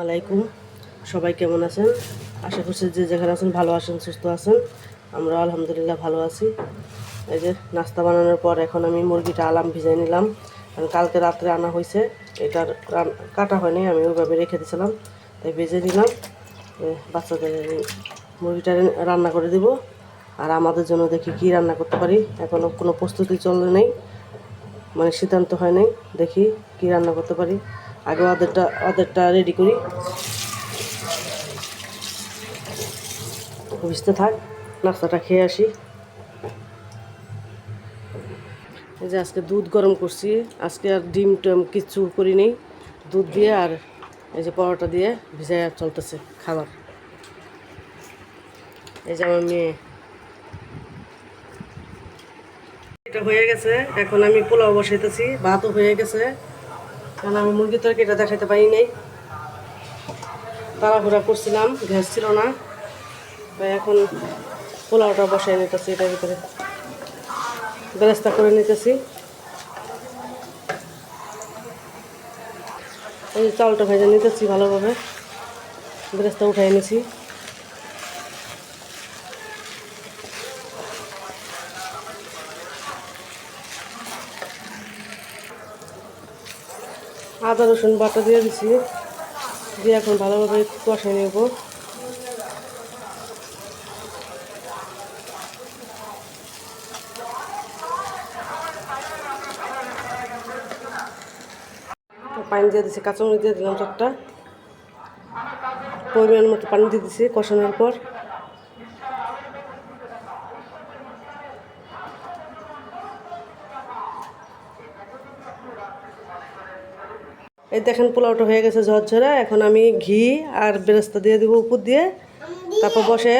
আলাইকুম, সবাই কেমন আছেন? আশা করছি যে যেখানে আছেন ভালো আছেন, সুস্থ আছেন। আমরা আলহামদুলিল্লাহ ভালো আছি। এই যে নাস্তা বানানোর পর এখন আমি মুরগিটা আলাম ভিজাই নিলাম, কারণ কালকে রাত্রে আনা হয়েছে। এটার কাটা হয়নি, আমি ওইভাবে রেখে দিয়েছিলাম, তাই ভেজে নিলাম। বাচ্চাদের মুরগিটা রান্না করে দিব, আর আমাদের জন্য দেখি কি রান্না করতে পারি। এখনও কোনো প্রস্তুতি চলে নেই, মানে সিদ্ধান্ত হয় নাই। দেখি কি রান্না করতে পারি, আগে ওদেরটা রেডি করি। ভিজতে থাক, নাস্তাটা খেয়ে আসি। এই যে আজকে দুধ গরম করছি, আজকে আর ডিম টম কিচ্ছু করি নেই। দুধ দিয়ে আর এই যে পরোটা দিয়ে ভিজাই চলতেছে খাবার। এই যে আমার মেয়ে, এটা হয়ে গেছে। এখন আমি পোলাও বসাইতেছি, ভাতও হয়ে গেছে, কারণ আমি মুরগির তরকারিটা দেখাতে পারি নাই, তাড়াহুড়া করছিলাম, গ্যাস ছিল না। তাই এখন পোলাওটা বসাই নিতেছি, এটার ভিতরে বেরেস্তা করে নিতেছি। এই যে চাউলটা ভেজে নিতেছি ভালোভাবে, বেরেস্তা উঠাই নিছি। আদা রসুন বাটা দিয়ে দিছি, দিয়ে এখন ভালোভাবে কষাই নেব। পানি দিয়ে দিছি, কাঁচামরিচ দিয়ে দিলাম 4টা, পরিমাণ মতো পানি দিয়ে দিছি কষানোর পর। এই দেখেন পোলাওটা হয়ে গেছে ঝরঝরা। এখন আমি ঘি আর বেরেস্তা দিয়ে দেবো উপর দিয়ে, তারপর বসে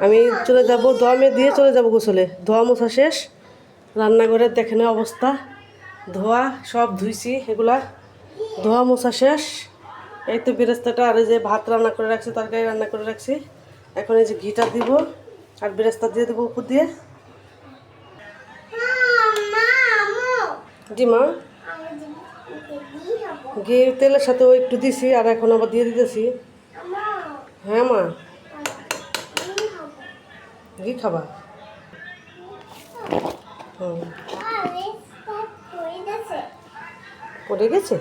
আমি চলে যাব, দমে দিয়ে চলে যাব গোসলে। ধোয়া মোছা শেষ, রান্নাঘরের দেখেন অবস্থা, ধোয়া সব ধুইছি, এগুলা ধোয়া মোছা শেষ। এই তো বেরেস্তাটা, আর এই যে ভাত রান্না করে রাখছি, তরকারি রান্না করে রাখছি। এখন এই যে ঘিটা দিব আর বেরেস্তা দিয়ে দেবো উপর দিয়ে। জি মা, ঘি তেলের সাথেও একটু দিছি, আর এখন আবার দিয়ে দিতেছি। হ্যাঁ মা, ঘি খাবা? হুম, পড়ে গেছে,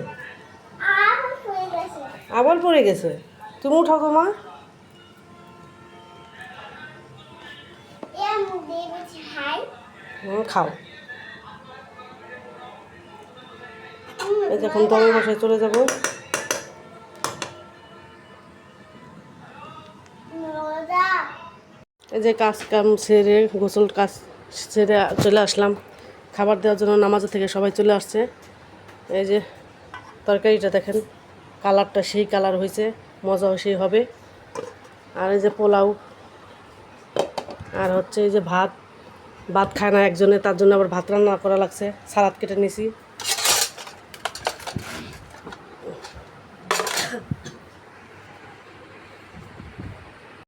আবার পড়ে গেছে। তুমি উঠাও তো মা। খাও। এই যখন দমে বসায় চলে যাব। এই যে কাজ কাম সেরে, গোসল কাজ সেরে চলে আসলাম খাবার দেওয়ার জন্য। নামাজ থেকে সবাই চলে আসছে। এই যে তরকারিটা দেখেন, কালারটা সেই কালার হয়েছে, মজাও সেই হবে। আর এই যে পোলাও, আর হচ্ছে এই যে ভাত খায় না একজনে, তার জন্য আবার ভাত রান্না করা লাগছে। সালাদ কেটে নিছি।